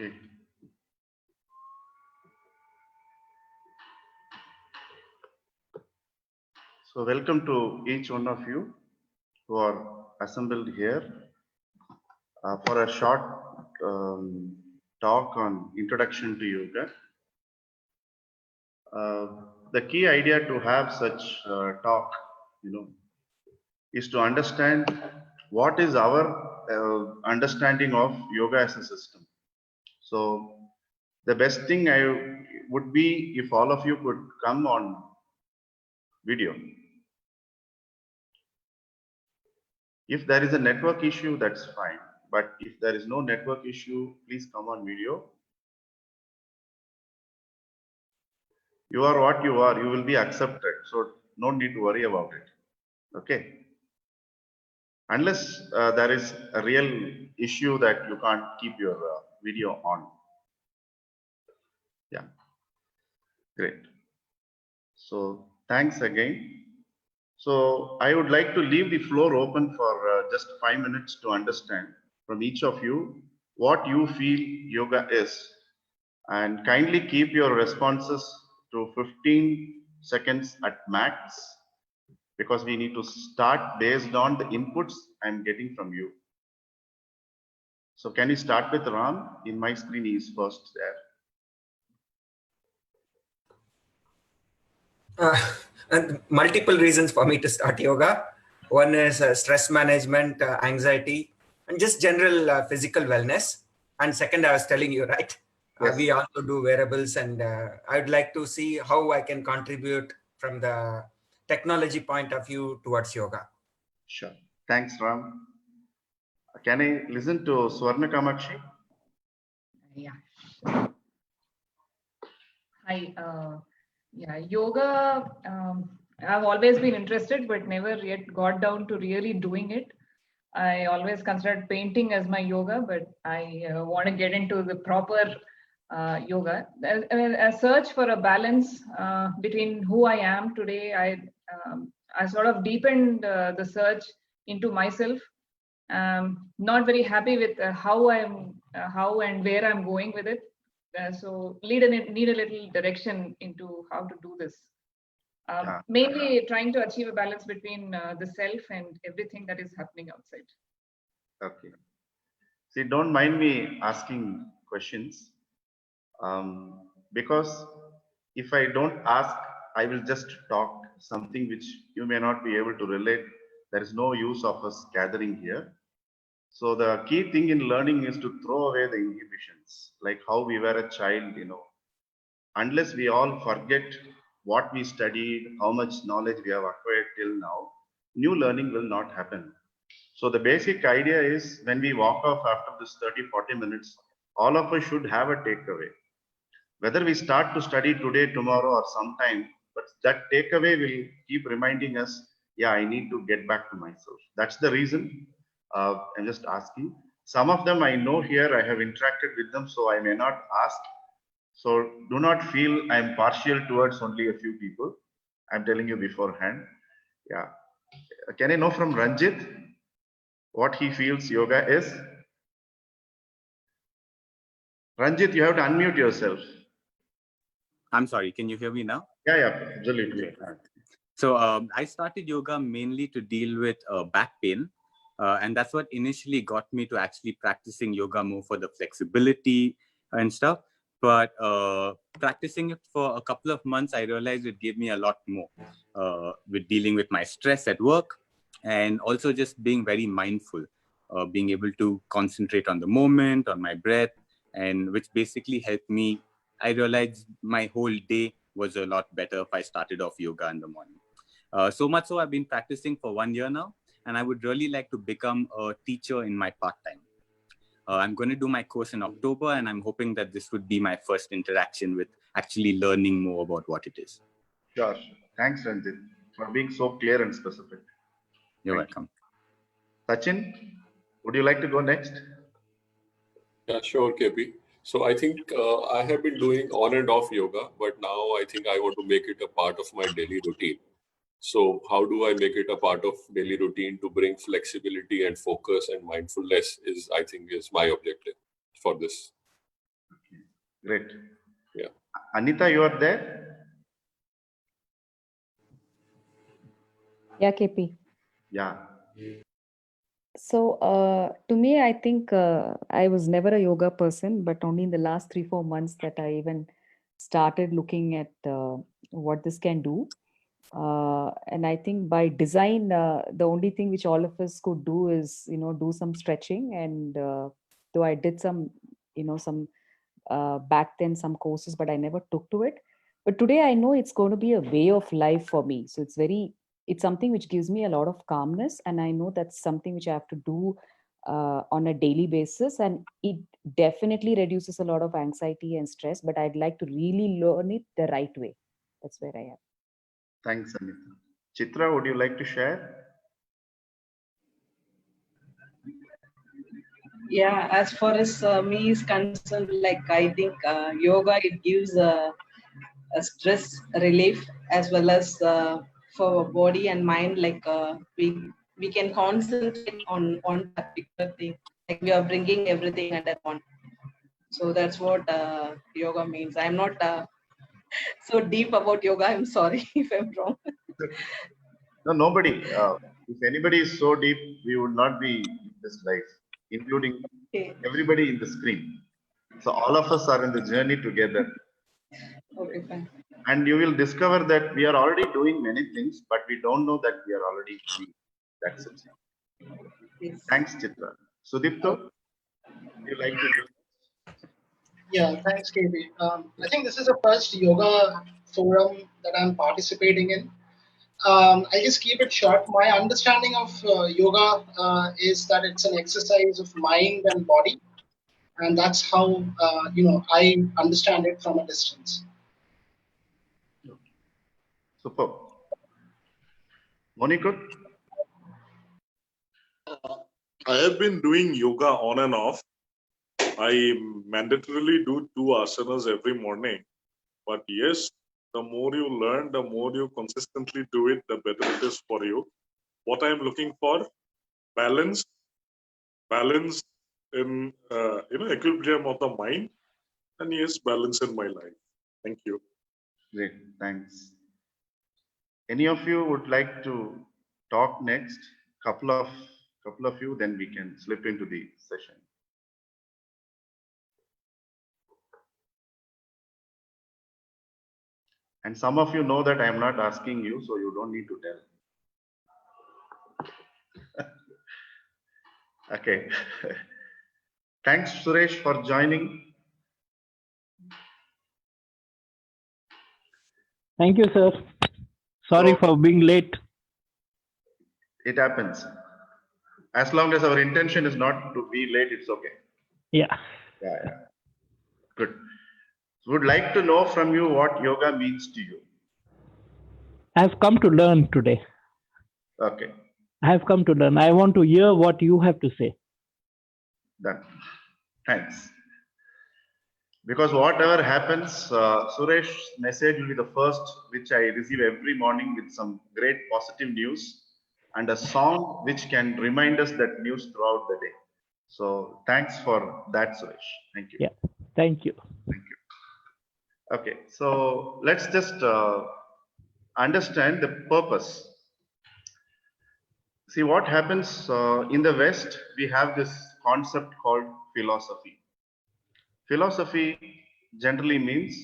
Okay. So welcome to each one of you who are assembled here for a short talk on introduction to yoga. The key idea to have such talk, is to understand what is our understanding of yoga as a system. So the best thing would be if all of you could come on video. If there is a network issue, that's fine. But if there is no network issue, please come on video. You are what you are, you will be accepted. So no need to worry about it. Okay. Unless there is a real issue that you can't keep your video on. Yeah. Great. So thanks again. So I would like to leave the floor open for just 5 minutes to understand from each of you what you feel yoga is, and kindly keep your responses to 15 seconds at max, because we need to start based on the inputs I'm getting from you. So can you start with Ram? In my screen he is first there. And multiple reasons for me to start yoga. One is stress management, anxiety, and just general physical wellness. And second, I was telling you, right? Yes. We also do wearables, and I'd like to see how I can contribute from the technology point of view towards yoga. Sure. Thanks, Ram. Can I listen to Swarna Kamakshi? Yeah. Hi. Yeah, yoga. I've always been interested, but never yet got down to really doing it. I always considered painting as my yoga, but I want to get into the proper yoga. A search for a balance between who I am today. I sort of deepened the search into myself. Not very happy with how and where I'm going with it. So need a little direction into how to do this. Mainly trying to achieve a balance between the self and everything that is happening outside. Okay. See, don't mind me asking questions, because if I don't ask, I will just talk something which you may not be able to relate. There is no use of us gathering here. So the key thing in learning is to throw away the inhibitions, like how we were a child, unless we all forget what we studied, how much knowledge we have acquired till now, new learning will not happen. So the basic idea is when we walk off after this 30-40 minutes, all of us should have a takeaway. Whether we start to study today, tomorrow, or sometime, but that takeaway will keep reminding us, yeah, I need to get back to myself. That's the reason I'm just asking. Some of them I know here, I have interacted with them, so I may not ask. So do not feel I'm partial towards only a few people. I'm telling you beforehand. Yeah. Can I know from Ranjit what he feels yoga is? Ranjit, you have to unmute yourself. I'm sorry, can you hear me now? Yeah, absolutely. Okay. So I started yoga mainly to deal with back pain. And that's what initially got me to actually practicing yoga more for the flexibility and stuff. But practicing it for a couple of months, I realized it gave me a lot more with dealing with my stress at work, and also just being very mindful, being able to concentrate on the moment, on my breath, and which basically helped me. I realized my whole day was a lot better if I started off yoga in the morning. So much so I've been practicing for 1 year now, and I would really like to become a teacher in my part-time. I'm going to do my course in October, and I'm hoping that this would be my first interaction with actually learning more about what it is. Sure. Thanks, Ranjit, for being so clear and specific. You're welcome. Sachin, would you like to go next? Yeah, sure, KP. So I think I have been doing on and off yoga, but now I think I want to make it a part of my daily routine. So how do I make it a part of daily routine to bring flexibility and focus and mindfulness is, I think, is my objective for this. Great. Yeah. Anita, you are there? Yeah, KP. Yeah. So to me, I think I was never a yoga person, but only in the last 3-4 months that I even started looking at what this can do. And I think by design, the only thing which all of us could do is, do some stretching. And though I did some, some back then some courses, but I never took to it. But today I know it's going to be a way of life for me. So it's something which gives me a lot of calmness, and I know that's something which I have to do on a daily basis, and it definitely reduces a lot of anxiety and stress. But I'd like to really learn it the right way. That's where I am. Thanks, Anita. Chitra, would you like to share? Yeah, as far as me is concerned, like I think yoga, it gives a stress relief as well as for body and mind. Like we can concentrate on one particular thing. Like we are bringing everything under one. So that's what yoga means. I'm not so deep about yoga. I'm sorry if I'm wrong. No, nobody. If anybody is so deep, we would not be in this life, including Okay. everybody in the screen. So all of us are in the journey together. Okay, fine. And you will discover that we are already doing many things, but we don't know that we are already doing. That's it. Yes. Thanks, Chitra. Sudipto, would you like to do? Yeah, thanks, KB. I think this is the first yoga forum that I'm participating in. I'll just keep it short. My understanding of yoga is that it's an exercise of mind and body, and that's how I understand it from a distance. Super. Monikut? I have been doing yoga on and off. I mandatorily do 2 asanas every morning. But yes, the more you learn, the more you consistently do it, the better it is for you. What I'm looking for, balance in equilibrium of the mind, and yes, balance in my life. Thank you. Great, thanks. Any of you would like to talk next? Couple of you, then we can slip into the session. And some of you know that I am not asking you, so you don't need to tell. Okay. Thanks, Suresh, for joining. Thank you, sir. Sorry So, for being late. it happens. As long as our intention is not to be late, it's okay. Yeah. Yeah. Good. Would like to know from you what yoga means to you. I have come to learn today. Okay. I have come to learn. I want to hear what you have to say. Done. Thanks. Because whatever happens, Suresh's message will be the first which I receive every morning with some great positive news and a song which can remind us that news throughout the day. So thanks for that, Suresh. Thank you. Yeah. Thank you. Thank you. Okay. So let's just understand the purpose. See what happens in the West, we have this concept called philosophy. Philosophy generally means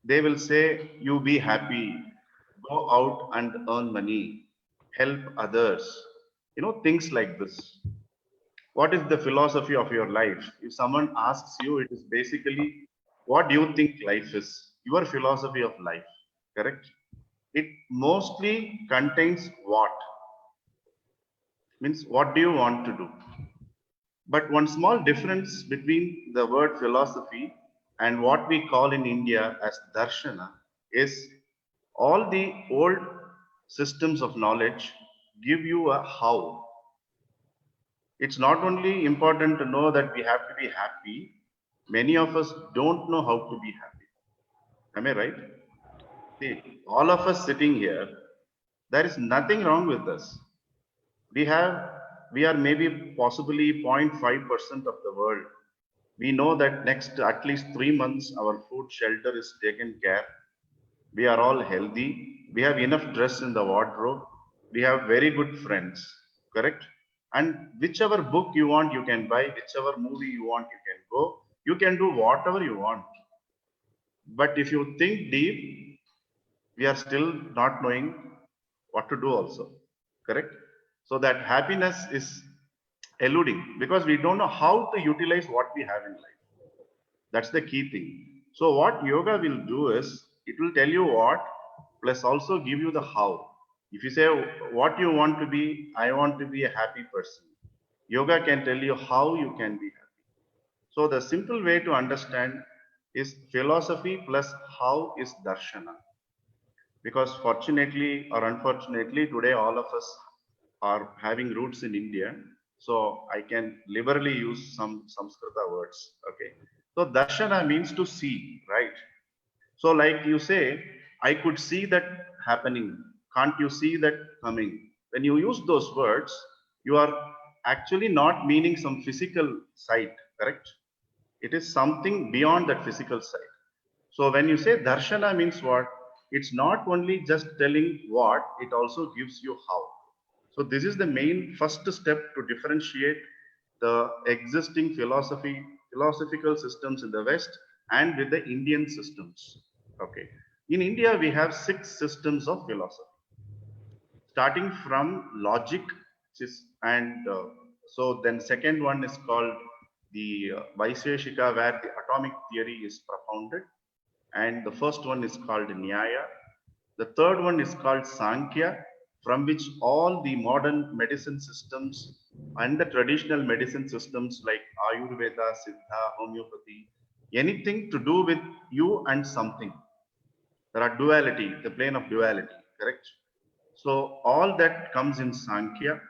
they will say, you be happy, go out and earn money, help others, things like this. What is the philosophy of your life? If someone asks you, it is basically, what do you think life is? Your philosophy of life, correct? It mostly contains what? Means what do you want to do? But one small difference between the word philosophy and what we call in India as darshana is all the old systems of knowledge give you a how. It's not only important to know that we have to be happy, many of us don't know how to be happy. Am I right? See, all of us sitting here, there is nothing wrong with us. We are maybe possibly 0.5% of the world. We know that next at least 3 months, our food shelter is taken care. We are all healthy. We have enough dress in the wardrobe. We have very good friends, correct? And whichever book you want, you can buy. Whichever movie you want, you can go. You can do whatever you want. But if you think deep, we are still not knowing what to do also, correct? So that happiness is eluding because we don't know how to utilize what we have in life. That's the key thing. So what yoga will do is it will tell you what plus also give you the how. If you say what you want to be, I want to be a happy person. Yoga can tell you how you can be happy. So the simple way to understand is philosophy plus how is darshana. Because fortunately or unfortunately, today all of us are having roots in India. So I can liberally use some Samskrita words. Okay. So darshana means to see, right? So like you say, I could see that happening. Can't you see that coming? When you use those words, you are actually not meaning some physical sight, correct? It is something beyond that physical sight. So when you say darshana means what? It's not only just telling what, it also gives you how. So this is the main first step to differentiate the existing philosophical systems in the West and with the Indian systems. Okay. In India, we have 6 systems of philosophy, starting from logic, so then second one is called the Vaisheshika, where the atomic theory is propounded, and the first one is called Nyaya. The third one is called Sankhya, from which all the modern medicine systems and the traditional medicine systems like Ayurveda, Siddha, homeopathy, anything to do with you and something. There are duality, the plane of duality, correct? So all that comes in Sankhya.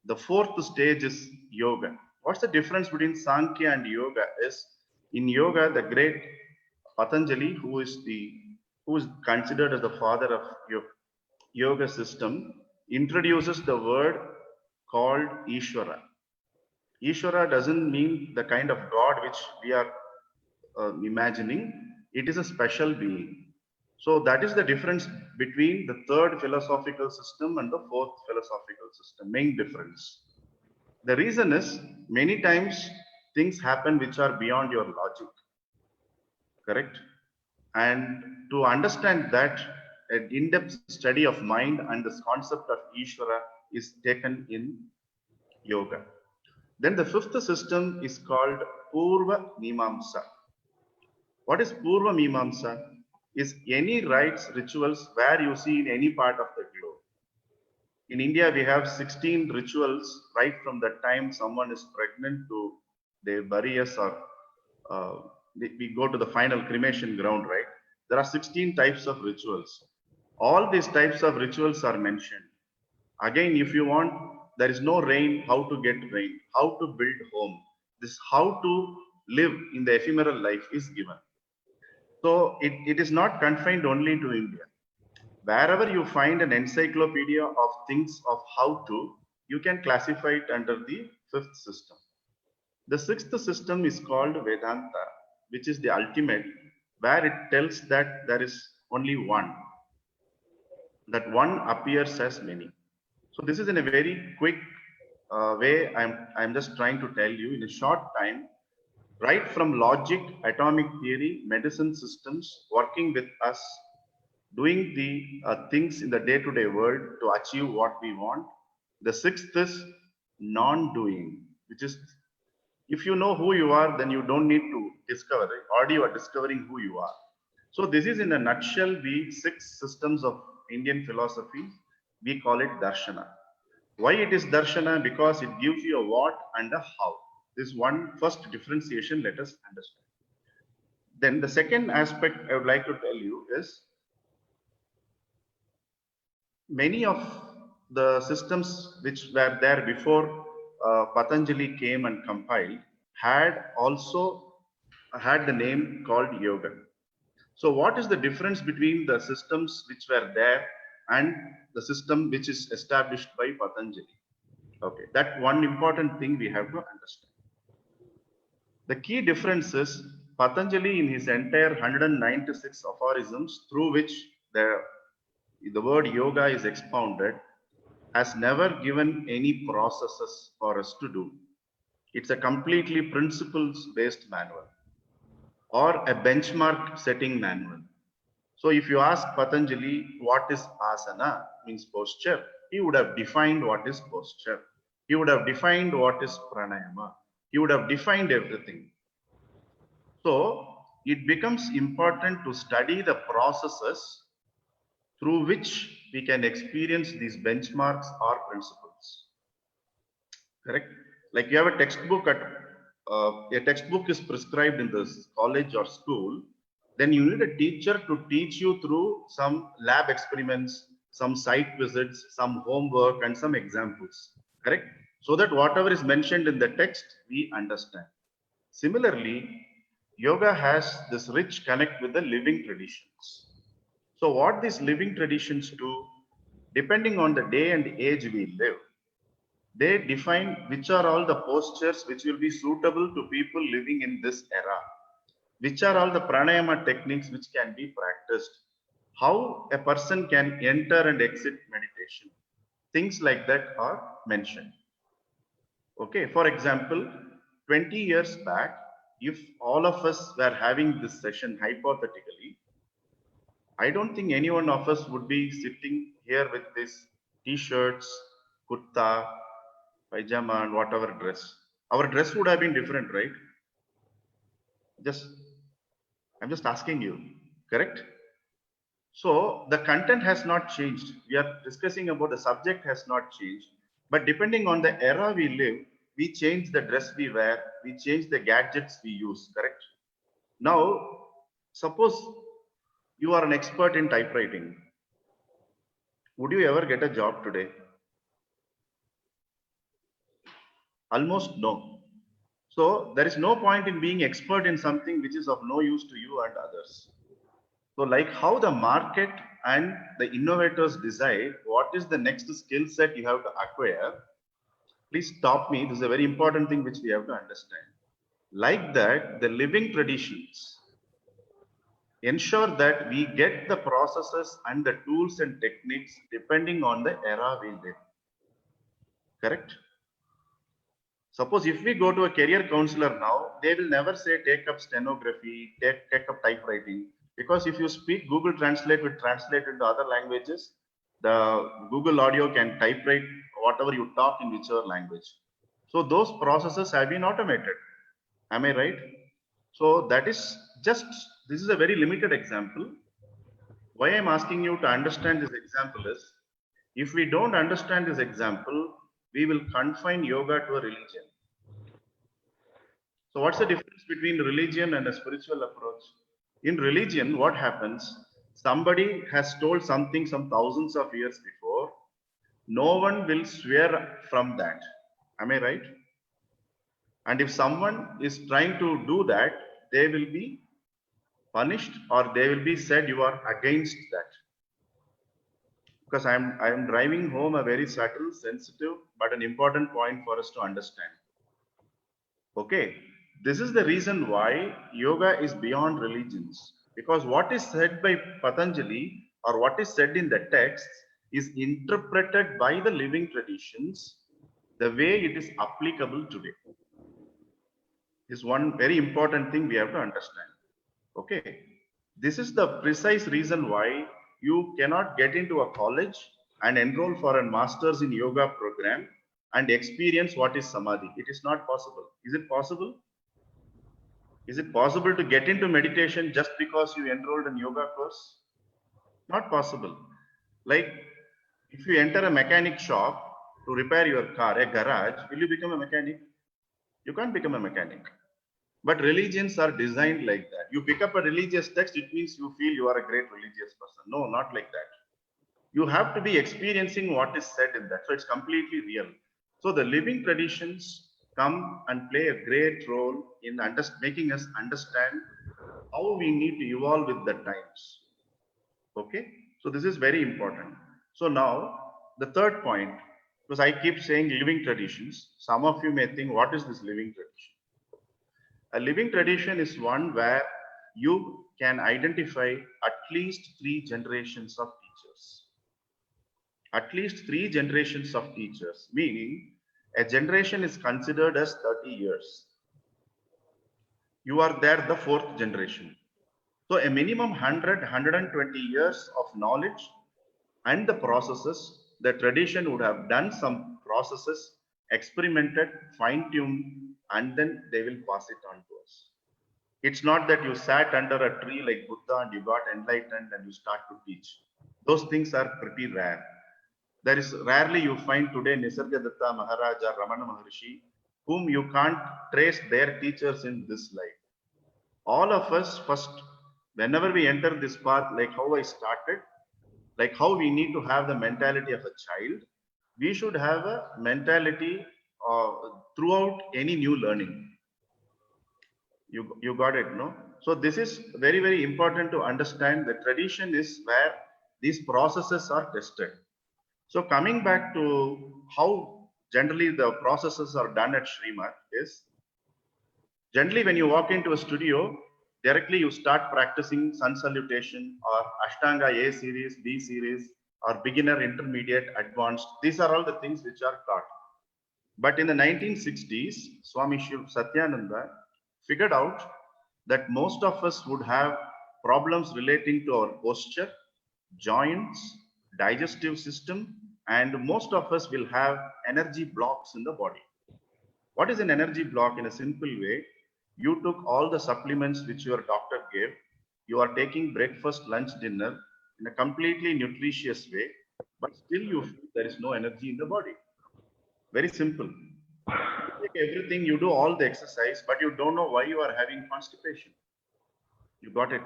The fourth stage is yoga. What's the difference between Sankhya and yoga is in yoga, the great Patanjali, who is considered as the father of yoga system, introduces the word called Ishvara. Ishvara doesn't mean the kind of God which we are imagining. It is a special being. So that is the difference between the third philosophical system and the fourth philosophical system, main difference. The reason is many times things happen which are beyond your logic, correct? And to understand that, an in-depth study of mind and this concept of Ishvara is taken in yoga. Then the fifth system is called Purva Mimamsa. What is Purva Mimamsa? Is any rites, rituals where you see in any part of the globe. In India, we have 16 rituals right from the time someone is pregnant to they bury us or we go to the final cremation ground, right? There are 16 types of rituals. All these types of rituals are mentioned. Again, if you want, there is no rain, how to get rain, how to build home. This how to live in the ephemeral life is given. So it is not confined only to India. Wherever you find an encyclopedia of things of how to, you can classify it under the fifth system. The sixth system is called Vedanta, which is the ultimate, where it tells that there is only one, that one appears as many. So this is in a very quick way. I'm just trying to tell you in a short time, right from logic, atomic theory, medicine systems, working with us, doing the things in the day-to-day world to achieve what we want. The sixth is non-doing, which is if you know who you are, then you don't need to discover it. Already you are discovering who you are. So this is in a nutshell the 6 systems of Indian philosophy. We call it darshana. Why it is darshana? Because it gives you a what and a how. This one first differentiation, let us understand. Then the second aspect I would like to tell you is many of the systems which were there before Patanjali came and compiled had also had the name called yoga. So what is the difference between the systems which were there and the system which is established by Patanjali? Okay, that one important thing we have to understand. The key difference is Patanjali in his entire 196 aphorisms through which the word yoga is expounded has never given any processes for us to do. It's a completely principles based manual or a benchmark setting manual. So if you ask Patanjali what is asana, means posture, he would have defined what is posture. He would have defined what is pranayama. He would have defined everything. So it becomes important to study the processes through which we can experience these benchmarks or principles. Correct? Like you have a textbook a textbook is prescribed in this college or school, then you need a teacher to teach you through some lab experiments, some site visits, some homework, and some examples. Correct? So that whatever is mentioned in the text, we understand. Similarly, yoga has this rich connect with the living traditions. So what these living traditions do, depending on the day and age we live, they define which are all the postures which will be suitable to people living in this era, which are all the pranayama techniques which can be practiced, how a person can enter and exit meditation. Things like that are mentioned. Okay, for example, 20 years back, if all of us were having this session hypothetically, I don't think any one of us would be sitting here with these t-shirts, kurta, pajama, and whatever dress. Our dress would have been different, right? I'm just asking you, correct? So the content has not changed. We are discussing about the subject has not changed, but depending on the era we live, we change the dress we wear, we change the gadgets we use, correct? Now, suppose you are an expert in typewriting. Would you ever get a job today? Almost no. So there is no point in being expert in something which is of no use to you and others. So like how the market and the innovators decide what is the next skill set you have to acquire, please stop me. This is a very important thing which we have to understand. Like that, the living traditions ensure that we get the processes and the tools and techniques depending on the era we live. Correct? Suppose if we go to a career counselor now, they will never say take up stenography, take up typewriting. Because if you speak Google Translate will translate into other languages, the Google Audio can typewrite whatever you talk in whichever language. So those processes have been automated. Am I right? So that is just, this is a very limited example. Why I'm asking you to understand this example is, if we don't understand this example, we will confine yoga to a religion. So what's the difference between religion and a spiritual approach? In religion, what happens? Somebody has told something some thousands of years before. No one will swear from that. Am I right? And if someone is trying to do that, they will be punished or they will be said you are against that. Because I am driving home a very subtle, sensitive, but an important point for us to understand. Okay, this is the reason why yoga is beyond religions. Because what is said by Patanjali or what is said in the text is interpreted by the living traditions the way it is applicable today. This is one very important thing we have to understand. Okay, this is the precise reason why you cannot get into a college and enroll for a master's in yoga program and experience what is samadhi. It is not possible. Is it possible? Is it possible to get into meditation just because you enrolled in yoga course? Not possible. Like if you enter a mechanic shop to repair your car, a garage, will you become a mechanic? You can't become a mechanic. But religions are designed like that. You pick up a religious text, it means you feel you are a great religious person. No, not like that. You have to be experiencing what is said in that. So it's completely real. So the living traditions come and play a great role in making us understand how we need to evolve with the times. Okay, so this is very important. So now the third point, because I keep saying living traditions, some of you may think, what is this living tradition? A living tradition is one where you can identify at least 3 generations of teachers. At least 3 generations of teachers, meaning a generation is considered as 30 years. You are there, the 4th generation. So a minimum 100, 120 years of knowledge and the processes, the tradition would have done some processes, experimented, fine-tuned, and then they will pass it on to us. It's not that you sat under a tree like Buddha and you got enlightened and you start to teach. Those things are pretty rare. There is rarely you find today Nisargadatta Maharaj or Ramana Maharshi, whom you can't trace their teachers in this life. All of us first, whenever we enter this path, like how I started, like how we need to have the mentality of a child, we should have a mentality throughout any new learning. You got it, no? So this is very, very important to understand. The tradition is where these processes are tested. So coming back to how generally the processes are done at Srimad is, generally when you walk into a studio, directly you start practicing sun salutation or Ashtanga A series, B series, or beginner, intermediate, advanced. These are all the things which are taught. But in the 1960s, Swami Shiv Satyananda figured out that most of us would have problems relating to our posture, joints, digestive system, and most of us will have energy blocks in the body. What is an energy block? In a simple way, you took all the supplements which your doctor gave, you are taking breakfast, lunch, dinner in a completely nutritious way, but still you feel there is no energy in the body. Very simple. You take everything, you do all the exercise, but you don't know why you are having constipation. You got it?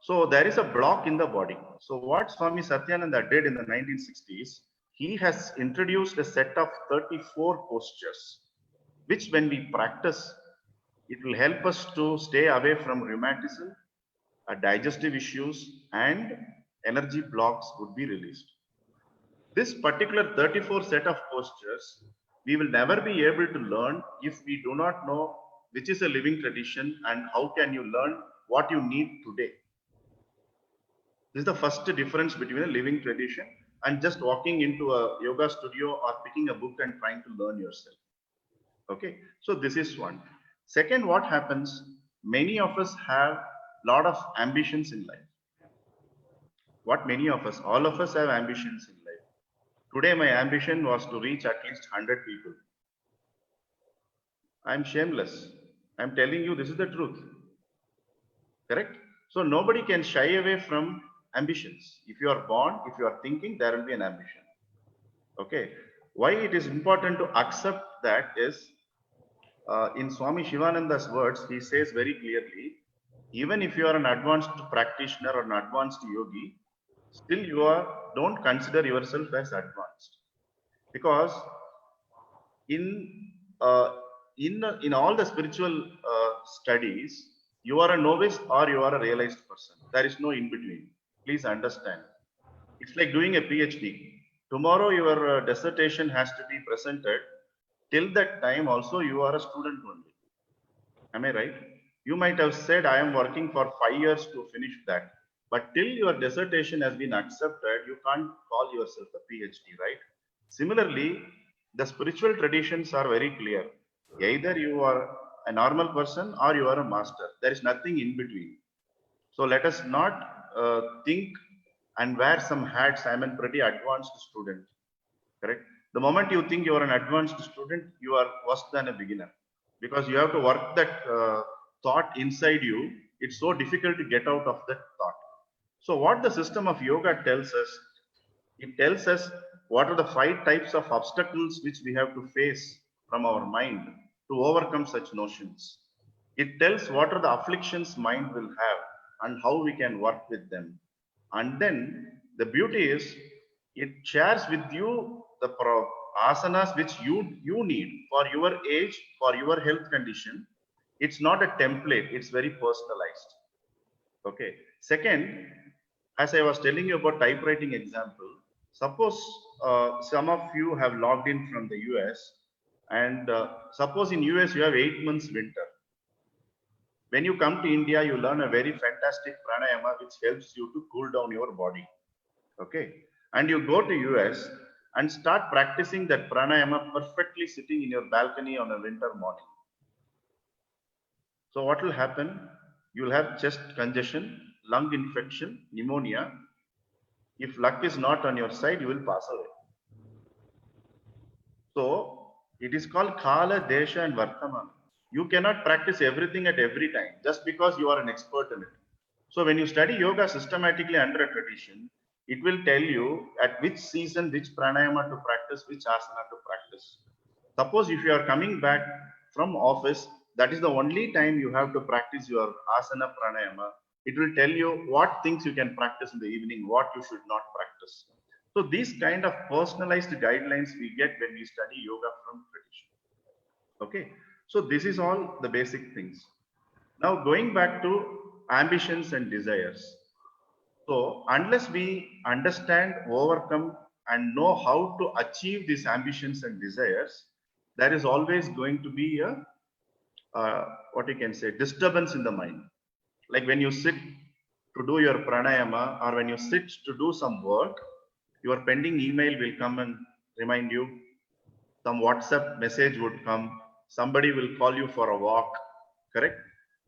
So there is a block in the body. So what Swami Satyananda did in the 1960s, he has introduced a set of 34 postures, which when we practice, it will help us to stay away from rheumatism, digestive issues, and energy blocks would be released. This particular 34 set of postures, we will never be able to learn if we do not know which is a living tradition and how can you learn what you need today. This is the first difference between a living tradition and just walking into a yoga studio or picking a book and trying to learn yourself. Okay, so this is one. Second, what happens? Many of us have a lot of ambitions in life. What many of us, all of us have ambitions in life. Today, my ambition was to reach at least 100 people. I'm shameless. I'm telling you, this is the truth. Correct? So nobody can shy away from ambitions. If you are born, if you are thinking, there will be an ambition. Okay. Why it is important to accept that is, in Swami Shivananda's words, he says very clearly, even if you are an advanced practitioner or an advanced yogi, still you don't consider yourself as advanced, because in all the spiritual studies, you are a novice or you are a realized person. There is no in between. Please understand. It's like doing a PhD. Tomorrow your dissertation has to be presented. Till that time also you are a student only. Am I right? You might have said, I am working for 5 years to finish that. But till your dissertation has been accepted, you can't call yourself a PhD, right? Similarly, the spiritual traditions are very clear. Either you are a normal person or you are a master. There is nothing in between. So let us not think and wear some hats. I'm a pretty advanced student, correct? The moment you think you are an advanced student, you are worse than a beginner, because you have to work that thought inside you. It's so difficult to get out of that thought. So what the system of yoga tells us, it tells us what are the 5 types of obstacles which we have to face from our mind to overcome such notions. It tells what are the afflictions mind will have and how we can work with them. And then the beauty is, it shares with you the asanas which you need for your age, for your health condition. It's not a template, it's very personalized. Okay. Second, as I was telling you about typewriting example, suppose some of you have logged in from the US, and suppose in US you have 8 months winter. When you come to India, you learn a very fantastic pranayama which helps you to cool down your body. Okay. And you go to US and start practicing that pranayama perfectly sitting in your balcony on a winter morning. So what will happen? You will have chest congestion, lung infection, pneumonia. If luck is not on your side, you will pass away. So it is called Kala, Desha and Vartamana. You cannot practice everything at every time just because you are an expert in it. So when you study yoga systematically under a tradition, it will tell you at which season, which pranayama to practice, which asana to practice. Suppose if you are coming back from office, that is the only time you have to practice your asana pranayama. It will tell you what things you can practice in the evening, what you should not practice. So these kind of personalized guidelines we get when we study yoga from tradition. Okay, so this is all the basic things. Now going back to ambitions and desires. So unless we understand, overcome, and know how to achieve these ambitions and desires, there is always going to be a what you can say, disturbance in the mind. Like when you sit to do your pranayama or when you sit to do some work, your pending email will come and remind you. Some WhatsApp message would come. Somebody will call you for a walk, correct?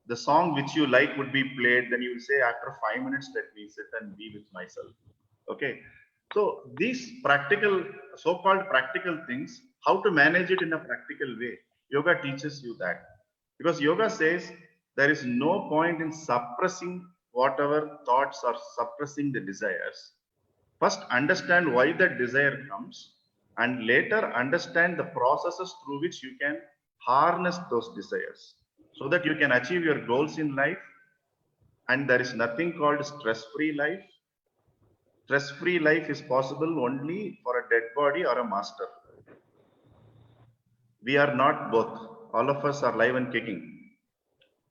The song which you like would be played. Then you will say, after 5 minutes, let me sit and be with myself. Okay. So these practical, so-called practical things, how to manage it in a practical way. Yoga teaches you that. Because yoga says there is no point in suppressing whatever thoughts or suppressing the desires. First, understand why that desire comes, and later understand the processes through which you can harness those desires so that you can achieve your goals in life. And there is nothing called stress-free life. Stress-free life is possible only for a dead body or a master. We are not both. All of us are live and kicking.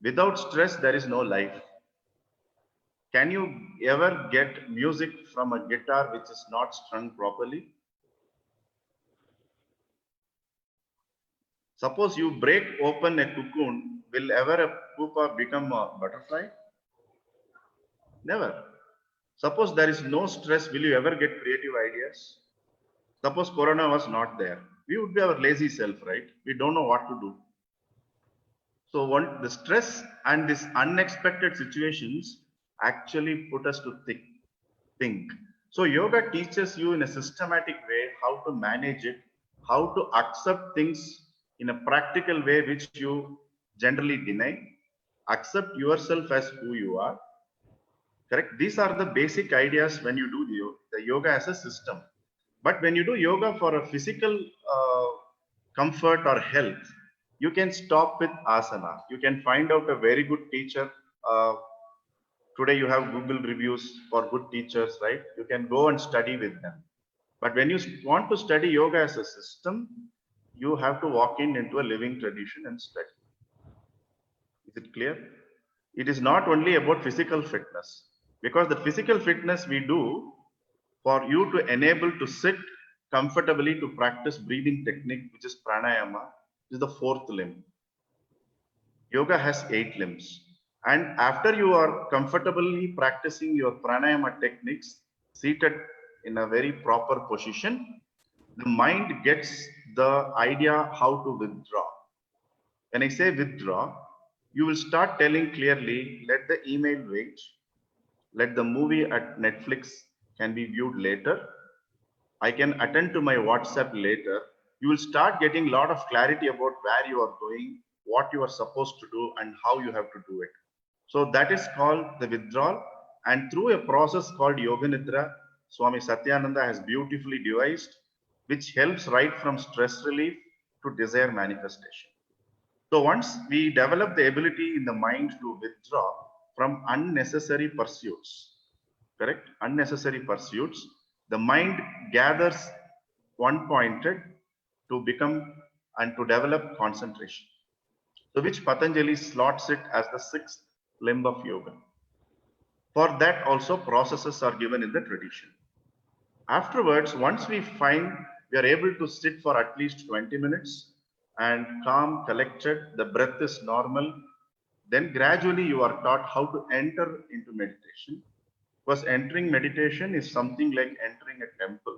Without stress, there is no life. Can you ever get music from a guitar which is not strung properly? Suppose you break open a cocoon, will ever a pupa become a butterfly? Never. Suppose there is no stress, will you ever get creative ideas? Suppose Corona was not there. We would be our lazy self, right? We don't know what to do. So the stress and these unexpected situations actually put us to think. So yoga teaches you in a systematic way how to manage it, how to accept things in a practical way which you generally deny, accept yourself as who you are. Correct? These are the basic ideas when you do the yoga as a system. But when you do yoga for a physical comfort or health, you can stop with asana. You can find out a very good teacher. Today you have Google reviews for good teachers, right? You can go and study with them. But when you want to study yoga as a system, you have to walk into a living tradition and study. Is it clear? It is not only about physical fitness, because the physical fitness we do for you to enable to sit comfortably to practice breathing technique, which is pranayama, is the fourth limb. Yoga has 8 limbs. And after you are comfortably practicing your pranayama techniques, seated in a very proper position, the mind gets the idea how to withdraw. When I say withdraw, you will start telling clearly, let the email wait, let the movie at Netflix can be viewed later. I can attend to my WhatsApp later. You will start getting a lot of clarity about where you are going, what you are supposed to do, and how you have to do it. So that is called the withdrawal. And through a process called Yoga Nidra, Swami Satyananda has beautifully devised, which helps right from stress relief to desire manifestation. So once we develop the ability in the mind to withdraw from unnecessary pursuits, correct? Unnecessary pursuits, the mind gathers one-pointed to become and to develop concentration. So which Patanjali slots it as the 6th limb of yoga. For that also processes are given in the tradition. Afterwards, once we find we are able to sit for at least 20 minutes and calm, collected, the breath is normal, Then gradually you are taught how to enter into meditation. Because entering meditation is something like entering a temple.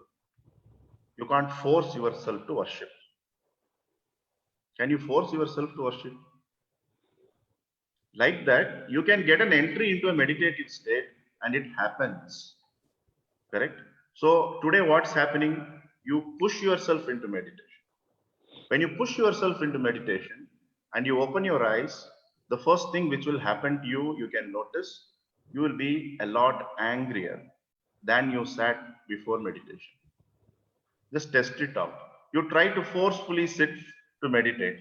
You can't force yourself to worship. Can you force yourself to worship? Like that, you can get an entry into a meditative state and it happens. Correct? So today what's happening? You push yourself into meditation. When you push yourself into meditation and you open your eyes, the first thing which will happen to you, you can notice, you will be a lot angrier than you sat before meditation. Just test it out. You try to forcefully sit to meditate.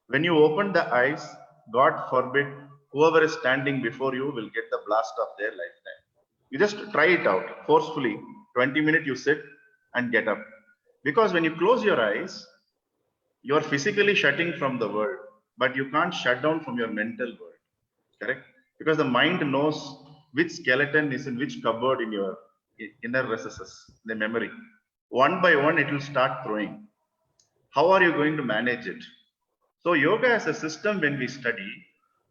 When you open the eyes, God forbid, whoever is standing before you will get the blast of their lifetime. You just try it out forcefully. 20 minutes you sit and get up. Because when you close your eyes, you are physically shutting from the world, but you can't shut down from your mental world. Correct? Because the mind knows which skeleton is in which cupboard in your inner recesses, the memory. One by one, it will start throwing. How are you going to manage it? So yoga as a system, when we study,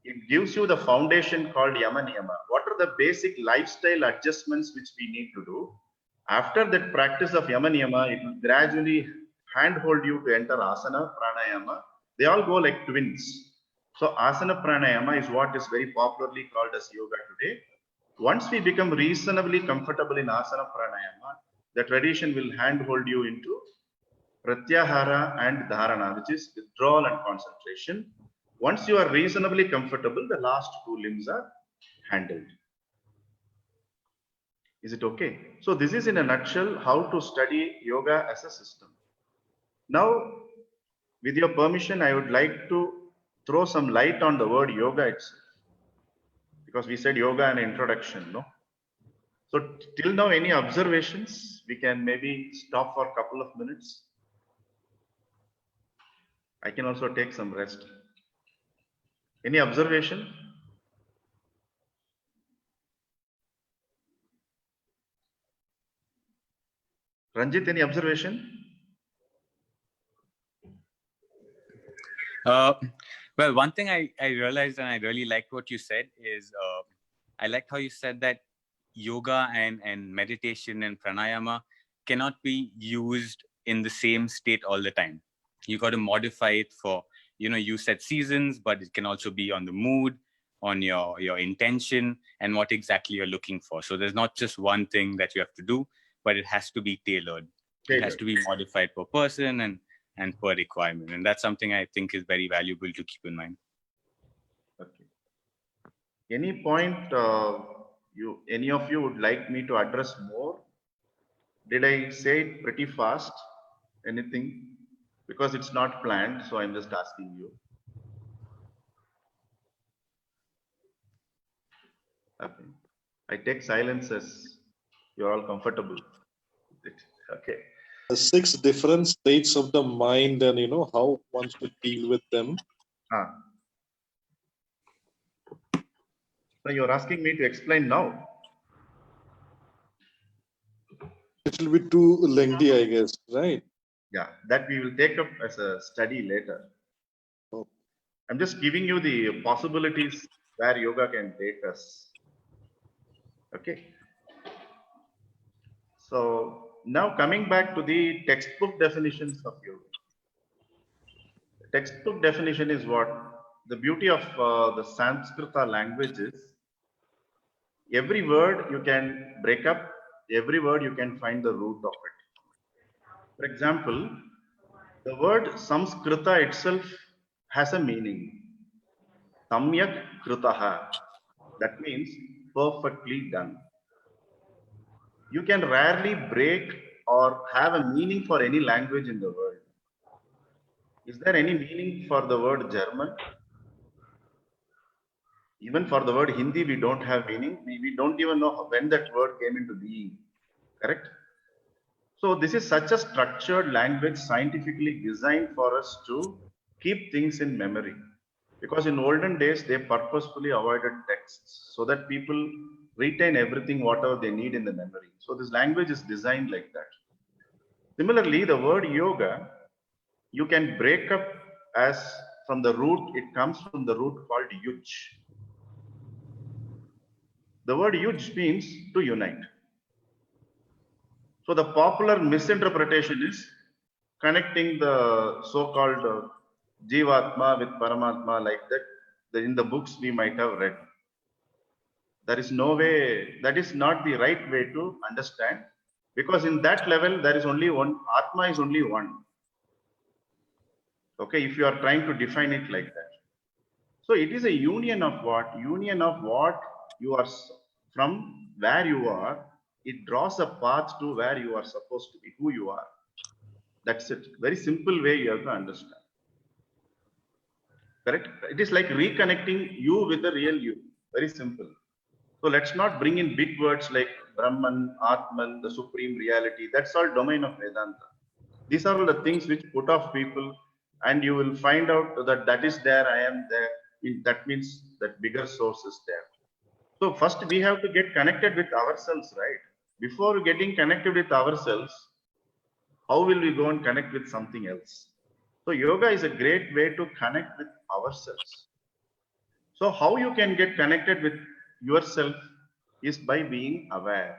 it gives you the foundation called Yama Niyama. What are the basic lifestyle adjustments which we need to do? After that practice of Yama Niyama, it will gradually handhold you to enter Asana, Pranayama. They all go like twins. So Asana Pranayama is what is very popularly called as yoga today. Once we become reasonably comfortable in Asana Pranayama, the tradition will handhold you into Pratyahara and Dharana, which is withdrawal and concentration. Once you are reasonably comfortable, the last two limbs are handled. Is it okay? So this is in a nutshell how to study yoga as a system. Now, with your permission, I would like to throw some light on the word yoga itself. Because we said yoga an introduction, no? So till now, any observations? We can maybe stop for a couple of minutes. I can also take some rest. Any observation? Ranjit, any observation? Well, one thing I realized, and I really liked what you said, is I liked how you said that yoga and meditation and pranayama cannot be used in the same state all the time. You got to modify it for, you said seasons, but it can also be on the mood, on your intention, and what exactly you're looking for. So there's not just one thing that you have to do, but it has to be tailored. It has to be modified per person and per requirement. And that's something I think is very valuable to keep in mind. Okay. Any point any of you would like me to address more? Did I say it pretty fast? Anything? Because it's not planned, so I'm just asking you. Okay. I take silence as you're all comfortable with it. Okay. The 6 different states of the mind, and how one should deal with them. So you're asking me to explain now? It will be too lengthy, I guess, right? Yeah, that we will take up as a study later. Oh. I'm just giving you the possibilities where yoga can take us. Okay. So now coming back to the textbook definitions of yoga. The textbook definition is what? The beauty of the Sanskrita language is every word you can break up, every word you can find the root of it. For example, the word Samskrita itself has a meaning. Samyak kritaha. That means perfectly done. You can rarely break or have a meaning for any language in the world. Is there any meaning for the word German? Even for the word Hindi, we don't have meaning. We don't even know when that word came into being. Correct? So this is such a structured language scientifically designed for us to keep things in memory. Because in olden days, they purposefully avoided texts so that people retain everything, whatever they need in the memory. So this language is designed like that. Similarly, the word yoga, you can break up as from the root, it comes from the root called yuj. The word yuj means to unite. So the popular misinterpretation is connecting the so-called Jivatma with Paramatma like that. In the books we might have read. There is no way, that is not the right way to understand, because in that level there is only one, Atma is only one. Okay, if you are trying to define it like that. So it is a union of what? Union of what you are, from where you are, it draws a path to where you are supposed to be, who you are. That's it. Very simple way you have to understand. Correct? It is like reconnecting you with the real you. Very simple. So let's not bring in big words like Brahman, Atman, the supreme reality. That's all domain of Vedanta. These are all the things which put off people, and you will find out that that is there, I am there. That means that bigger source is there. So first we have to get connected with ourselves, right? Before getting connected with ourselves, how will we go and connect with something else? So yoga is a great way to connect with ourselves. So how you can get connected with yourself is by being aware.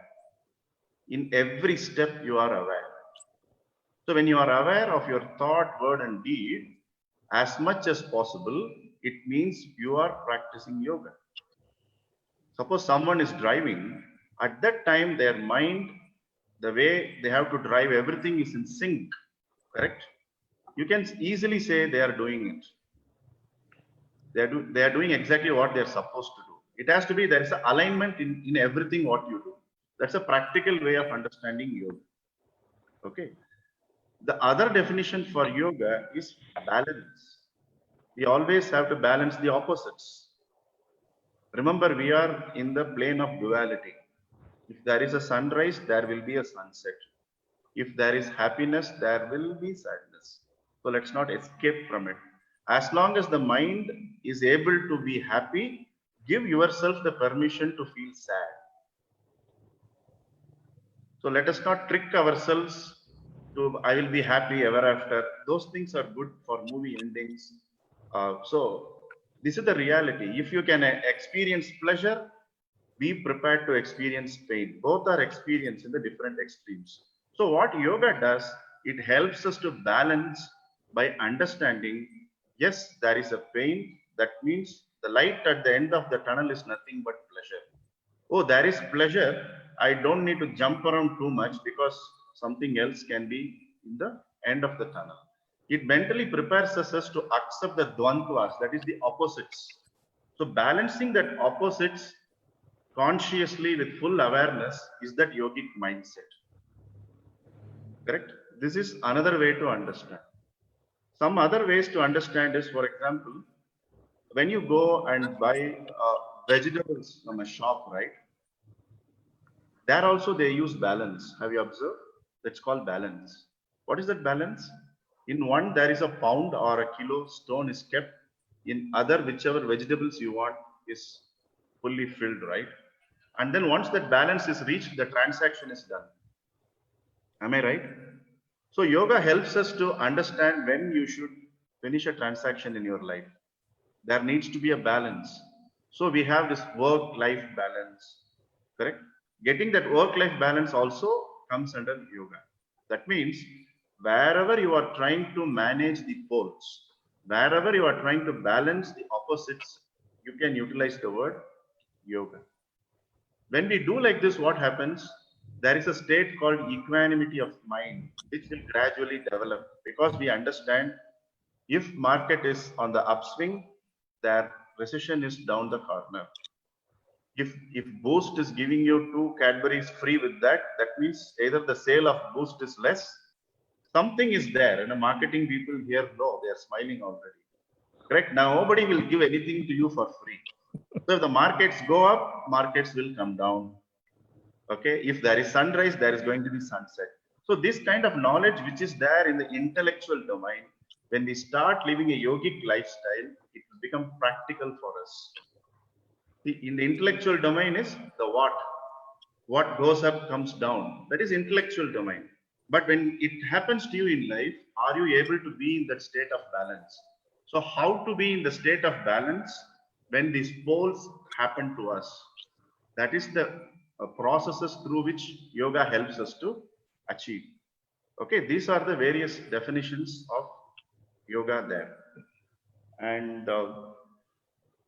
In every step you are aware. So when you are aware of your thought, word and deed, as much as possible, it means you are practicing yoga. Suppose someone is driving, at that time their mind, the way they have to drive, everything is in sync, correct? You can easily say they are doing it. They are doing exactly what they are supposed to do. It has to be, there is an alignment in everything what you do. That's a practical way of understanding yoga. Okay. The other definition for yoga is balance. We always have to balance the opposites. Remember, we are in the plane of duality. If there is a sunrise, there will be a sunset. If there is happiness, there will be sadness. So let's not escape from it. As long as the mind is able to be happy, give yourself the permission to feel sad. So let us not trick ourselves to, I will be happy ever after. Those things are good for movie endings. So this is the reality. If you can experience pleasure, be prepared to experience pain. Both are experienced in the different extremes. So what yoga does, it helps us to balance by understanding, yes, there is a pain. That means the light at the end of the tunnel is nothing but pleasure. Oh, there is pleasure. I don't need to jump around too much because something else can be in the end of the tunnel. It mentally prepares us to accept the dvandvas, that is the opposites. So balancing that opposites consciously with full awareness is that yogic mindset. Correct? This is another way to understand. Some other ways to understand is, for example, when you go and buy vegetables from a shop, right? There also they use balance. Have you observed? That's called balance. What is that balance? In one, there is a pound or a kilo stone is kept. In other, whichever vegetables you want is fully filled, right? And then once that balance is reached, the transaction is done. Am I right? So yoga helps us to understand when you should finish a transaction in your life. There needs to be a balance. So we have this work-life balance, correct? Getting that work-life balance also comes under yoga. That means wherever you are trying to manage the poles, wherever you are trying to balance the opposites, you can utilize the word yoga. When we do like this, what happens? There is a state called equanimity of mind, which will gradually develop, because we understand if market is on the upswing, their recession is down the corner. If Boost is giving you 2 Cadbury's free with that, that means either the sale of Boost is less, something is there, and the marketing people here know, they are smiling already. Correct? Now nobody will give anything to you for free. So if the markets go up, markets will come down. Okay, if there is sunrise, there is going to be sunset. So this kind of knowledge which is there in the intellectual domain, when we start living a yogic lifestyle, it will become practical for us. In the intellectual domain is the what goes up comes down. That is intellectual domain. But when it happens to you in life, are you able to be in that state of balance? So how to be in the state of balance when these poles happen to us? That is the processes through which yoga helps us to achieve. Okay, these are the various definitions of yoga there. And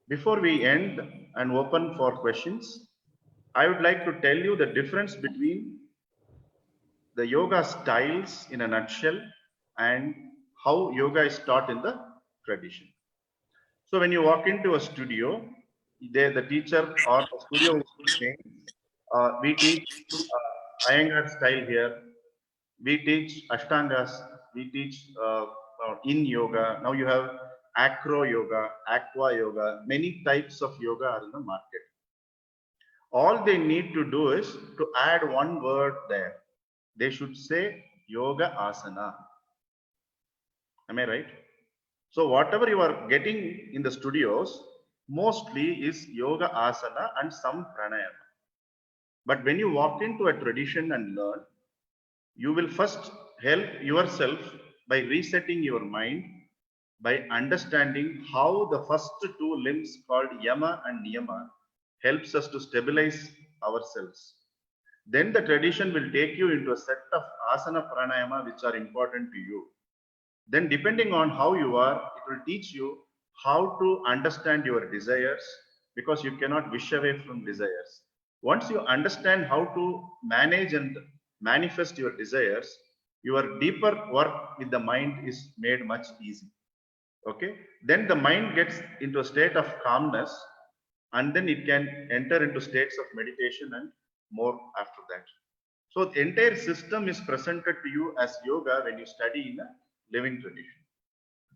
before we end and open for questions, I would like to tell you the difference between the yoga styles in a nutshell and how yoga is taught in the tradition. So when you walk into a studio, there the teacher or the studio will say, we teach Iyengar style here, we teach Ashtangas, we teach in yoga. Now you have acro yoga, aqua yoga, many types of yoga are in the market. All they need to do is to add one word there. They should say yoga asana. Am I right? So whatever you are getting in the studios, mostly is yoga asana and some pranayama. But when you walk into a tradition and learn, you will first help yourself by resetting your mind, by understanding how the first two limbs called yama and niyama helps us to stabilize ourselves. Then the tradition will take you into a set of asana pranayama which are important to you. Then depending on how you are, it will teach you how to understand your desires, because you cannot wish away from desires. Once you understand how to manage and manifest your desires, your deeper work with the mind is made much easy. Okay, then the mind gets into a state of calmness, and then it can enter into states of meditation and more after that. So the entire system is presented to you as yoga when you study in a living tradition.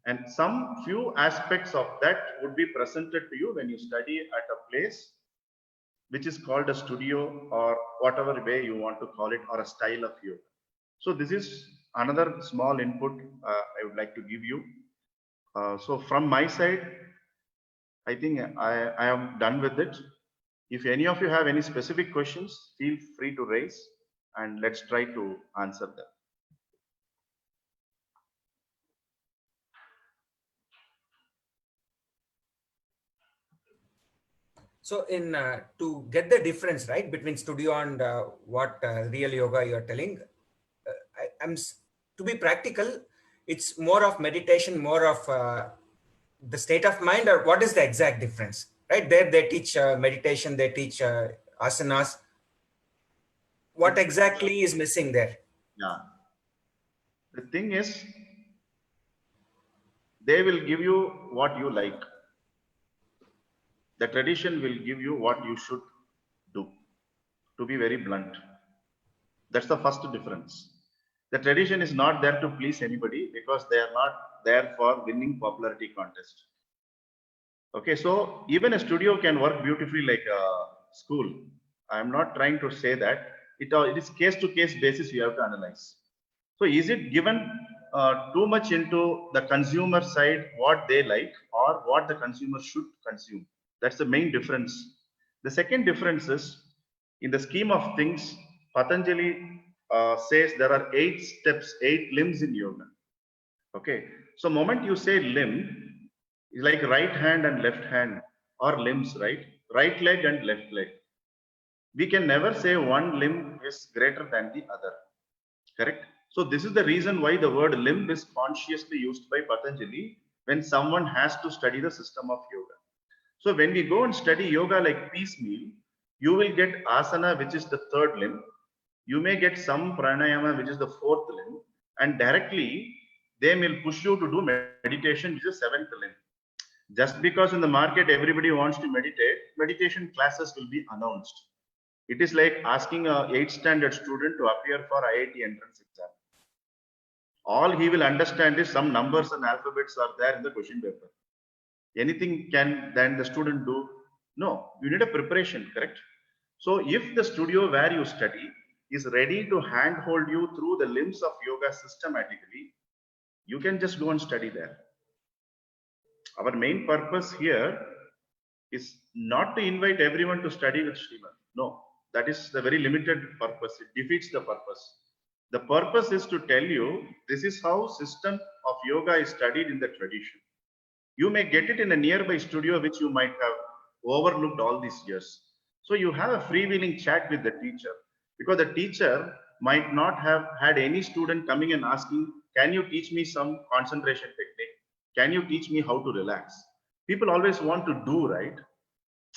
And some few aspects of that would be presented to you when you study at a place which is called a studio, or whatever way you want to call it, or a style of yoga. So this is another small input I would like to give you. So from my side, I think I am done with it. If any of you have any specific questions, feel free to raise and let's try to answer them. So in to get the difference, right, between studio and what real yoga you're telling, to be practical, it's more of meditation, more of the state of mind, or what is the exact difference, right? There they teach meditation, they teach asanas. What exactly is missing there? Yeah. The thing is, they will give you what you like. The tradition will give you what you should do, to be very blunt. That's the first difference. The tradition is not there to please anybody, because they are not there for winning popularity contest. Okay, so even a studio can work beautifully like a school. I'm not trying to say that. It is case to case basis you have to analyze. So is it given too much into the consumer side, what they like, or what the consumer should consume? That's the main difference. The second difference is, in the scheme of things, Patanjali says there are 8 steps, 8 limbs in yoga. Okay, so moment you say limb, is like right hand and left hand, or limbs, right? Right leg and left leg. We can never say one limb is greater than the other, correct? So this is the reason why the word limb is consciously used by Patanjali when someone has to study the system of yoga. So when we go and study yoga like piecemeal, you will get asana, which is the 3rd limb. You may get some pranayama, which is the 4th limb, and directly they will push you to do meditation, which is 7th limb. Just because in the market everybody wants to meditate, meditation classes will be announced. It is like asking a 8th standard student to appear for IIT entrance exam. All he will understand is some numbers and alphabets are there in the question paper. Anything can then the student do? No, you need a preparation, correct? So if the studio where you study is ready to handhold you through the limbs of yoga systematically, you can just go and study there. Our main purpose here is not to invite everyone to study with Srimad. No, that is the very limited purpose. It defeats the purpose. The purpose is to tell you this is how system of yoga is studied in the tradition. You may get it in a nearby studio which you might have overlooked all these years. So you have a freewheeling chat with the teacher, because the teacher might not have had any student coming and asking, can you teach me some concentration technique? Can you teach me how to relax? People always want to do, right?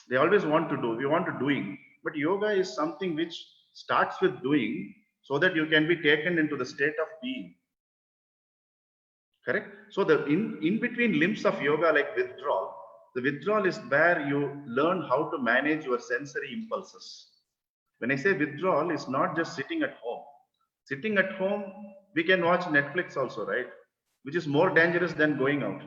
They always want to do. We want to doing. But yoga is something which starts with doing so that you can be taken into the state of being. Correct? So the in between limbs of yoga, like withdrawal, the withdrawal is where you learn how to manage your sensory impulses. When I say withdrawal, it's not just sitting at home. Sitting at home, we can watch Netflix also, right? Which is more dangerous than going out.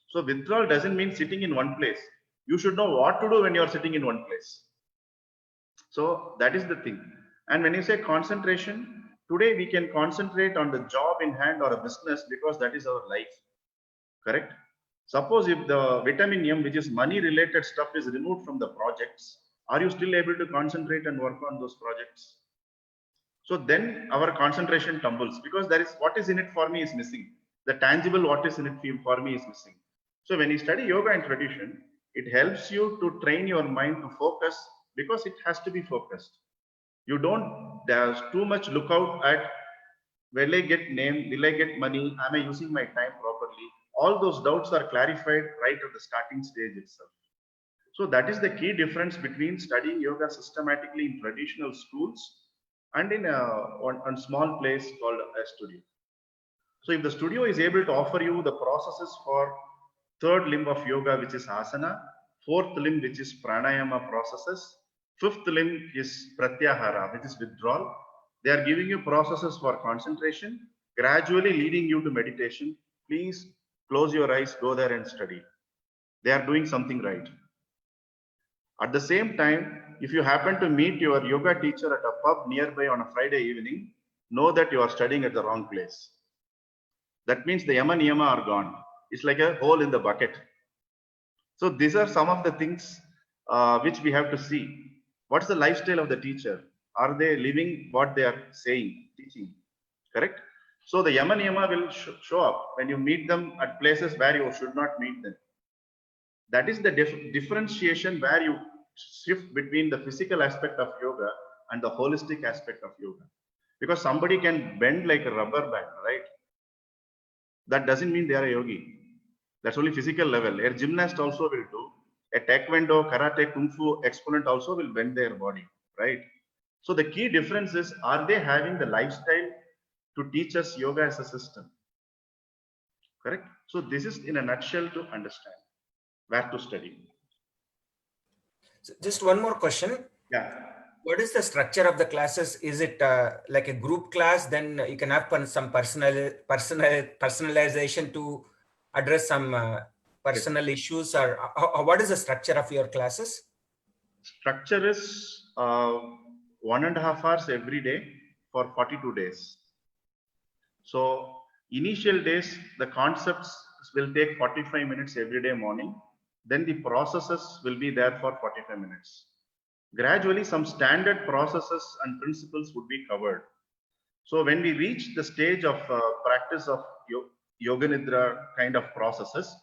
So withdrawal doesn't mean sitting in one place. You should know what to do when you're sitting in one place. So that is the thing. And when you say concentration, today we can concentrate on the job in hand or a business because that is our life. Correct? Suppose if the vitamin M, which is money related stuff, is removed from the projects, are you still able to concentrate and work on those projects? So then our concentration tumbles, because there is what is in it for me is missing. The tangible what is in it for me is missing. So when you study yoga and tradition, it helps you to train your mind to focus, because it has to be focused. You don't, there's too much look out at, will I get name, will I get money, am I using my time properly? All those doubts are clarified right at the starting stage itself. So that is the key difference between studying yoga systematically in traditional schools and in a small place called a studio. So if the studio is able to offer you the processes for third limb of yoga, which is asana, fourth limb, which is pranayama processes, fifth limb is pratyahara, which is withdrawal. They are giving you processes for concentration, gradually leading you to meditation. Please close your eyes, go there and study. They are doing something right. At the same time, if you happen to meet your yoga teacher at a pub nearby on a Friday evening, know that you are studying at the wrong place. That means the yama niyama are gone. It's like a hole in the bucket. So these are some of the things which we have to see. What's the lifestyle of the teacher? Are they living what they are saying, teaching? Correct? So the yama niyama will show up when you meet them at places where you should not meet them. That is the differentiation where you shift between the physical aspect of yoga and the holistic aspect of yoga. Because somebody can bend like a rubber band, right? That doesn't mean they are a yogi. That's only physical level. A gymnast also will do. A taekwondo, karate, kung fu exponent also will bend their body, right? So the key difference is, are they having the lifestyle to teach us yoga as a system? Correct? So this is in a nutshell to understand where to study. So just one more question. Yeah. What is the structure of the classes? Is it like a group class? Then you can have some personalization to address some personal issues, or what is the structure of your classes? Structure is 1.5 hours every day for 42 days. So initial days, the concepts will take 45 minutes every day morning. Then the processes will be there for 45 minutes. Gradually, some standard processes and principles would be covered. So when we reach the stage of practice of Yoga Nidra kind of processes,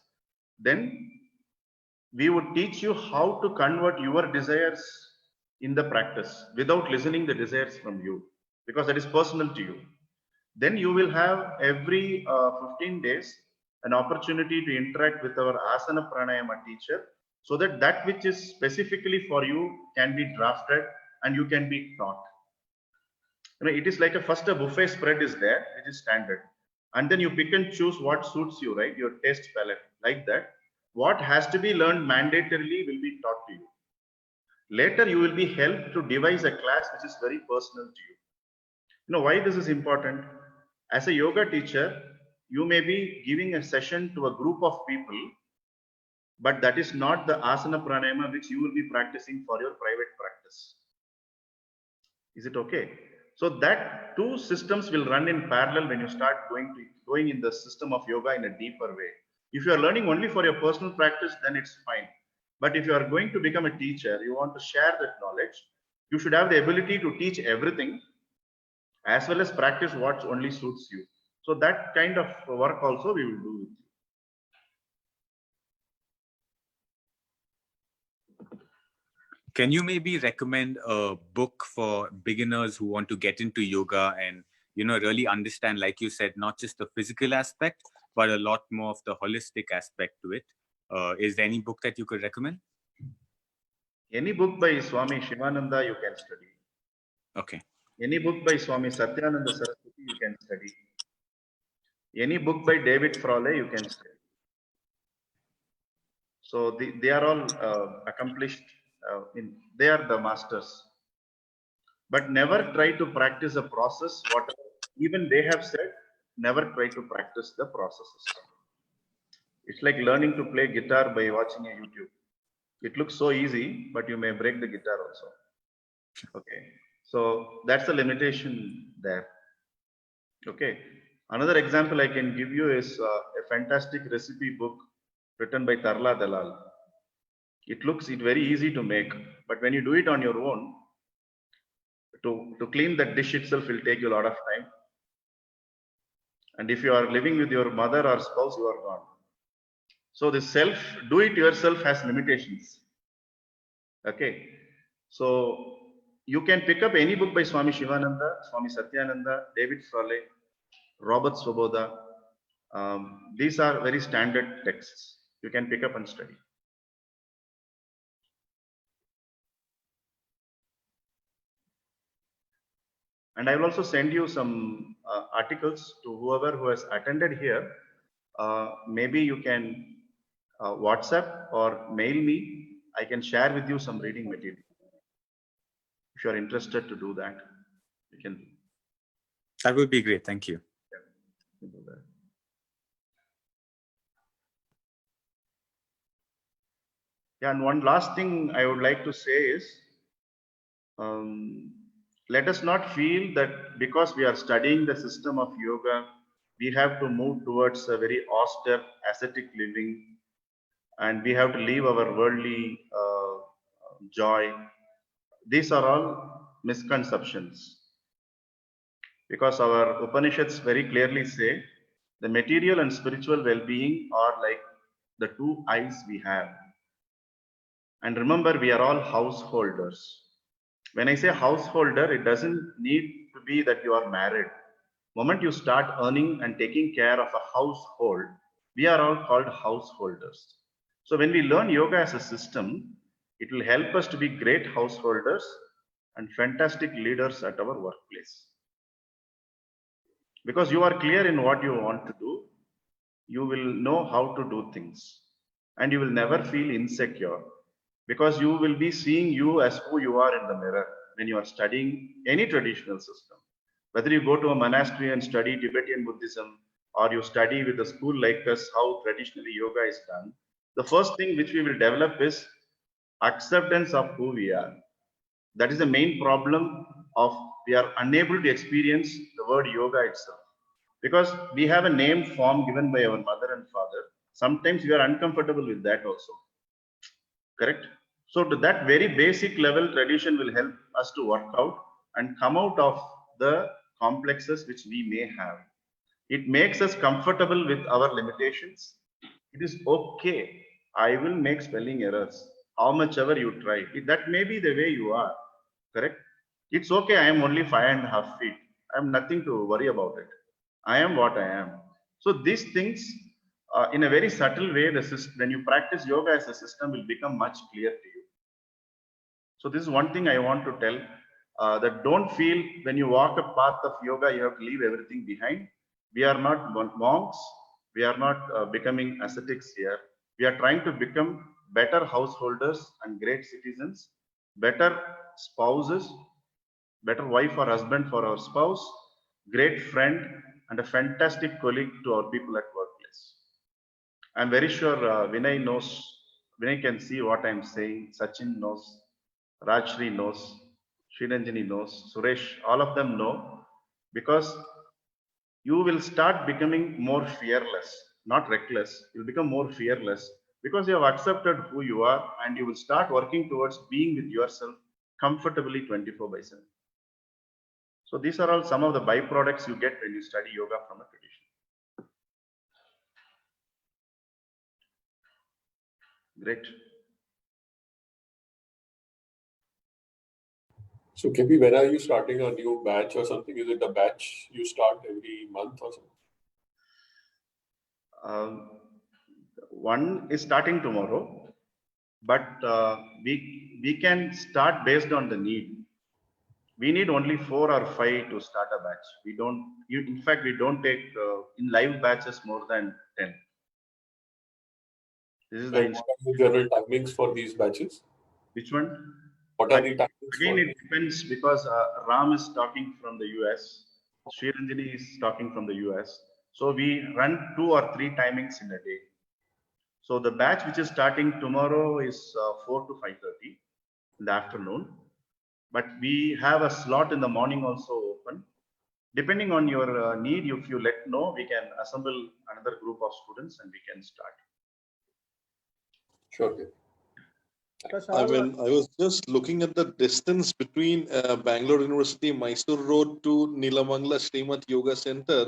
then we would teach you how to convert your desires in the practice without listening the desires from you, because that is personal to you. Then you will have every 15 days an opportunity to interact with our asana pranayama teacher, so that that which is specifically for you can be drafted and you can be taught. You know, it is like first a buffet spread is there, which is standard, and then you pick and choose what suits you, right? Your taste palette, like that. What has to be learned mandatorily will be taught to you. Later, you will be helped to devise a class which is very personal to you. You know why this is important? As a yoga teacher, you may be giving a session to a group of people, but that is not the asana pranayama which you will be practicing for your private practice. Is it okay? So that two systems will run in parallel when you start going in the system of yoga in a deeper way. If you are learning only for your personal practice, then it's fine. But if you are going to become a teacher, you want to share that knowledge, you should have the ability to teach everything as well as practice what only suits you. So that kind of work also we will do with you. Can you maybe recommend a book for beginners who want to get into yoga and, really understand, like you said, not just the physical aspect, but a lot more of the holistic aspect to it? Is there any book that you could recommend? Any book by Swami Shivananda you can study. Okay. Any book by Swami Satyananda Saraswati you can study. Any book by David Frawley you can study. So they are all accomplished, they are the masters. But never try to practice a process, whatever even they have said, never try to practice the processes. It's like learning to play guitar by watching a YouTube. It looks so easy, but you may break the guitar also. Okay. So that's the limitation there. Okay. Another example I can give you is a fantastic recipe book written by Tarla Dalal. It looks very easy to make, but when you do it on your own, to clean that dish itself will take you a lot of time. And if you are living with your mother or spouse, you are gone. So the do it yourself has limitations. Okay. So you can pick up any book by Swami Shivananda, Swami Satyananda, David Frawley, Robert Svoboda. These are very standard texts. You can pick up and study. And I will also send you some articles to whoever who has attended here. Maybe you can WhatsApp or mail me. I can share with you some reading material. If you are interested to do that, you can. That would be great. Thank you. Yeah, yeah, and one last thing I would like to say is, let us not feel that because we are studying the system of yoga, we have to move towards a very austere ascetic living, and we have to leave our worldly joy. These are all misconceptions, because our Upanishads very clearly say the material and spiritual well-being are like the two eyes we have. And remember, we are all householders. When I say householder, it doesn't need to be that you are married. Moment you start earning and taking care of a household, we are all called householders. So when we learn yoga as a system, it will help us to be great householders and fantastic leaders at our workplace. Because you are clear in what you want to do, you will know how to do things, and you will never feel insecure, because you will be seeing you as who you are in the mirror when you are studying any traditional system. Whether you go to a monastery and study Tibetan Buddhism, or you study with a school like us how traditionally yoga is done, the first thing which we will develop is acceptance of who we are. That is the main problem of we are unable to experience the word yoga itself, because we have a name form given by our mother and father. Sometimes we are uncomfortable with that also. Correct? So to that very basic level, tradition will help us to work out and come out of the complexes which we may have. It makes us comfortable with our limitations. It is okay. I will make spelling errors. How much ever you try. That may be the way you are. Correct? It's okay. I am only 5.5 feet. I have nothing to worry about it. I am what I am. So these things, in a very subtle way, when you practice yoga as a system, will become much clear to you. So this is one thing I want to tell, that don't feel when you walk a path of yoga, you have to leave everything behind. We are not monks. We are not becoming ascetics here. We are trying to become better householders and great citizens, better spouses, better wife or husband for our spouse, great friend, and a fantastic colleague to our people at workplace. I'm very sure Vinay knows, Vinay can see what I'm saying, Sachin knows, Rajshri knows, Sriranjani knows, Suresh, all of them know, because you will start becoming more fearless, not reckless. You'll become more fearless because you have accepted who you are, and you will start working towards being with yourself comfortably 24/7. So these are all some of the byproducts you get when you study yoga from a tradition. Great. So KP, when are you starting a new batch or something? Is it a batch you start every month or something? One is starting tomorrow, but we can start based on the need. We need only 4 or 5 to start a batch. We don't. In fact, we don't take in live batches more than 10. This is the And what are the general timings for these batches? which one? What are the timings? Again, for it depends because Ram is talking from the US, Sriranjani is talking from the US. So we run 2 or 3 timings in a day. So the batch which is starting tomorrow is 4 to 5:30 in the afternoon. But we have a slot in the morning also open. Depending on your need, if you let know, we can assemble another group of students and we can start. Sure. KP. I mean, I was just looking at the distance between Bangalore University, Mysore Road to Nilamangala Srimat Yoga Center,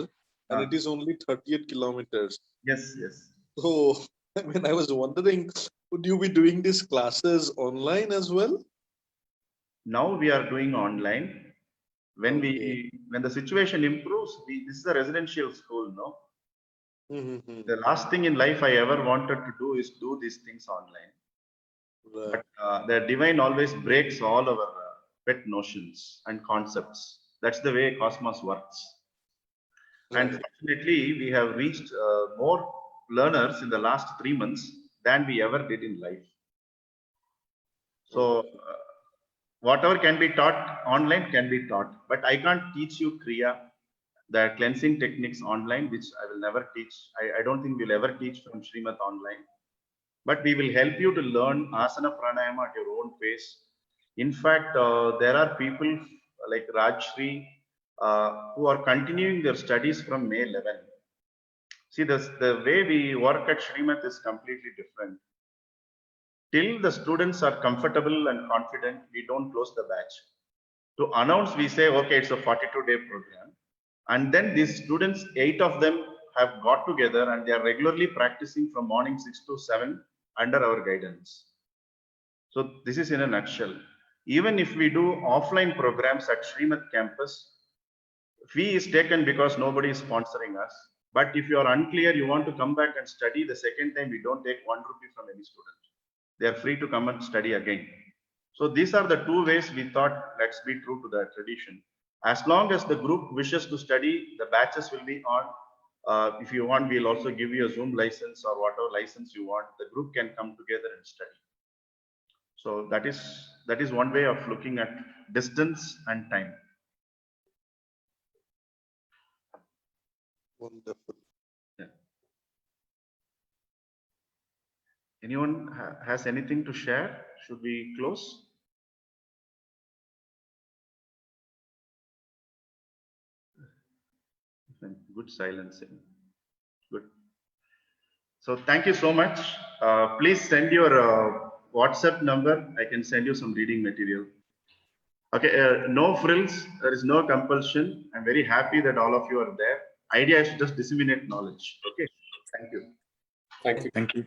and it is only 38 kilometers. Yes, yes. So, I mean, I was wondering, would you be doing these classes online as well? Now we are doing online. When Okay. when the situation improves, this is a residential school, no? Mm-hmm. The last thing in life I ever wanted to do is do these things online. Right. But the divine always breaks all our pet notions and concepts. That's the way Cosmos works. And Right. fortunately, we have reached more learners in the last 3 months than we ever did in life. So whatever can be taught online can be taught, but I can't teach you Kriya, the cleansing techniques online, which I will never teach. I don't think we'll ever teach from Srimat online, but we will help you to learn asana pranayama at your own pace. In fact, there are people like Rajshri who are continuing their studies from May 11. See, the way we work at Srimat is completely different. Till the students are comfortable and confident, we don't close the batch. To announce, we say, okay, it's a 42-day program. And then these students, 8 of them have got together and they are regularly practicing from morning 6 to 7 under our guidance. So this is in a nutshell. Even if we do offline programs at Srimat campus, fee is taken because nobody is sponsoring us. But if you are unclear, you want to come back and study the second time, we don't take 1 rupee from any student. They are free to come and study again. So these are the 2 ways we thought, let's be true to the tradition. As long as the group wishes to study, the batches will be on. If you want, we'll also give you a Zoom license or whatever license you want. The group can come together and study. So that is one way of looking at distance and time. Wonderful. Yeah. Anyone has anything to share? Should we close? Good silencing. Good. So thank you so much. Please send your WhatsApp number. I can send you some reading material. Okay, no frills. There is no compulsion. I'm very happy that all of you are there. Idea is to just disseminate knowledge. Okay. Thank you. Thank you. Thank you.